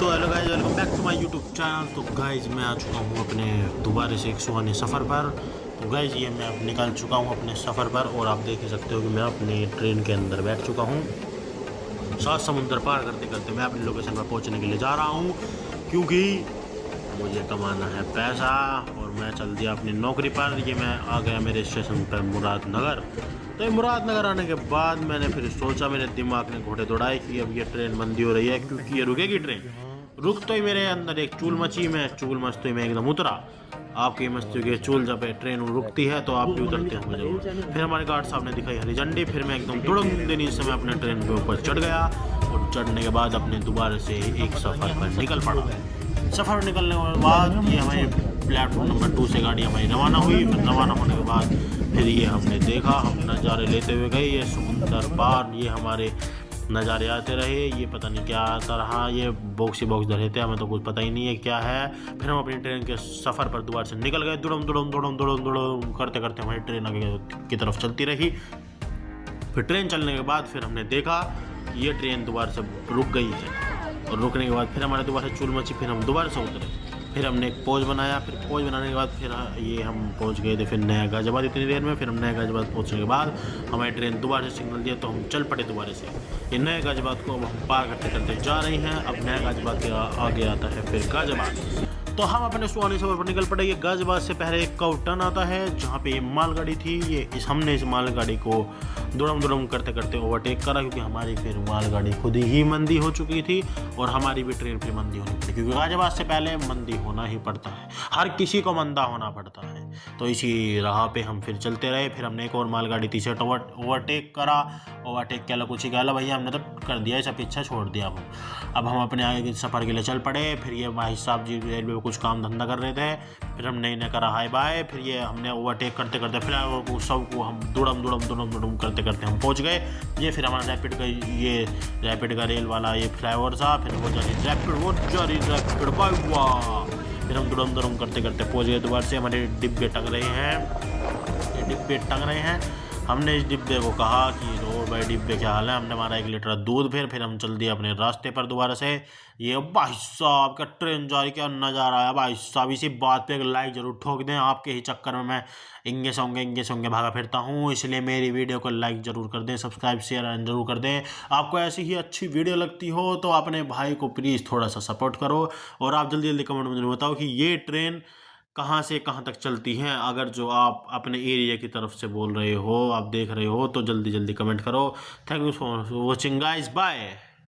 तो hello guys, welcome back to my YouTube channel. तो guys मैं आ चुका हूँ अपने दोबारा से एक सुहाने सफ़र पर। तो गाइज ये मैं अब निकल चुका हूँ अपने सफ़र पर और आप देख ही सकते हो कि मैं अपने ट्रेन के अंदर बैठ चुका हूँ। 7 समुंदर पार करते करते मैं अपनी लोकेशन पर पहुँचने के लिए जा रहा हूँ, क्योंकि मुझे कमाना है पैसा और मैं चल दिया अपनी नौकरी पर। ये मैं आ गया मेरे स्टेशन पर मुरादनगर। तो ये मुरादनगर आने के बाद मैंने फिर सोचा, मेरे दिमाग ने घोड़े दौड़ाए कि अब ये ट्रेन बंदी हो रही है, क्योंकि ये रुकेगी ट्रेन। रुक तो ही मेरे अंदर एक चूल मची, मैं चूल मचते में एकदम उतरा। आपकी मस्ती के चूल जब ट्रेन रुकती है तो आप भी उतरते होंगे जरूर। फिर हमारे गार्ड साहब ने दिखाई हरी झंडी, फिर मैं एकदम दुड़ंग देनी से मैं अपने ट्रेन के ऊपर चढ़ गया और चढ़ने के बाद अपने दोबारा से एक सफ़र पर निकल पड़ा। सफ़र निकलने के बाद ये हमारे प्लेटफॉर्म नंबर 2 से गाड़ी हमारी रवाना हुई। फिर रवाना होने के बाद फिर ये हमने देखा, हम नज़ारे लेते हुए गए, ये समुंदर पार ये हमारे नज़ारे आते रहे। ये पता नहीं क्या आता रहा, ये बॉक्स धरे थे, हमें तो कुछ पता ही नहीं है क्या है। फिर हम अपनी ट्रेन के सफ़र पर दोबारा से निकल गए। दुड़म दुड़म दुड़म दुड़म दुड़म करते करते हमारी ट्रेन आगे की तरफ चलती रही। फिर ट्रेन चलने के बाद फिर हमने देखा ये ट्रेन दोबारा से रुक गई है, और रुकने के बाद फिर हमारे दोबारा से चूल मची। फिर हम दोबारा से उतरे, फिर हमने एक पोज बनाया। फिर पोज बनाने के बाद फिर ये हम पहुंच गए थे फिर नया गाजियाबाद इतनी देर में। फिर हम नया गाजियाबाद पहुंचने के बाद हमारी ट्रेन दोबारा से सिग्नल दिया तो हम चल पड़े दोबारा से। ये नया गाजियाबाद को अब हम पार करते करते जा रहे हैं। अब नया गाजियाबाद के आगे आता है फिर गाजियाबाद। तो हम अपने सुहाने सफ़र पर निकल पड़े। ये गाजियाबाद से पहले एक टर्न आता है जहाँ पे ये मालगाड़ी थी। हमने इस मालगाड़ी को दुड़म दुड़म करते करते ओवरटेक करा, क्योंकि हमारी फिर मालगाड़ी खुद ही मंदी हो चुकी थी और हमारी भी ट्रेन फिर मंदी होनी पड़ी, क्योंकि गाजियाबाद से पहले मंदी होना ही पड़ता है, हर किसी को मंदा होना पड़ता है। तो इसी राह पे हम फिर चलते रहे। फिर हमने एक और मालगाड़ी तीसरे ओवरटेक करा। ओवरटेक क्या कुछ ही कहला भैया, हमने तो कर दिया, ऐसा पीछा छोड़ दिया। अब हम अपने आगे के सफ़र के लिए चल पड़े। फिर ये भाई साहब जी रेलवे कुछ काम धंधा कर रहे थे। फिर हमने इन्हें करा हाय बाय। फिर ये हमने ओवरटेक करते करते फ्लाईओवर को सबको हम दुड़म दुड़म दुड़म दुड़म करते करते हम पहुंच गए। ये फिर हमारा रैपिड का रेल वाला ये फ्लाईओवर था। फिर वो रैपिड बाय वाह। फिर हम दुड़म दुड़म करते करते पहुंच गए दोबारा से। हमारे डिब्बे टंग रहे हैं, ये डिब्बे टंग रहे हैं। हमने इस डिब्बे को कहा कि रो भाई डिब्बे क्या हाल है। हमने हमारा 1 लीटर दूध, फिर हम चल दिए अपने रास्ते पर दोबारा से। ये भाई साहब का ट्रेन जा रही, क्या नज़ारा है भाई साहब। इसी बात पे एक लाइक जरूर ठोक दें। आपके ही चक्कर में मैं इंगे सोंगे भागा फिरता हूँ, इसलिए मेरी वीडियो को लाइक ज़रूर कर दें, सब्सक्राइब शेयर जरूर कर दें। आपको ऐसी ही अच्छी वीडियो लगती हो तो अपने भाई को प्लीज़ थोड़ा सा सपोर्ट करो। और आप जल्दी जल्दी कमेंट में जरूर बताओ कि ये ट्रेन कहाँ से कहाँ तक चलती हैं। अगर जो आप अपने एरिया की तरफ से बोल रहे हो, आप देख रहे हो, तो जल्दी जल्दी कमेंट करो। Thank you for watching guys, bye.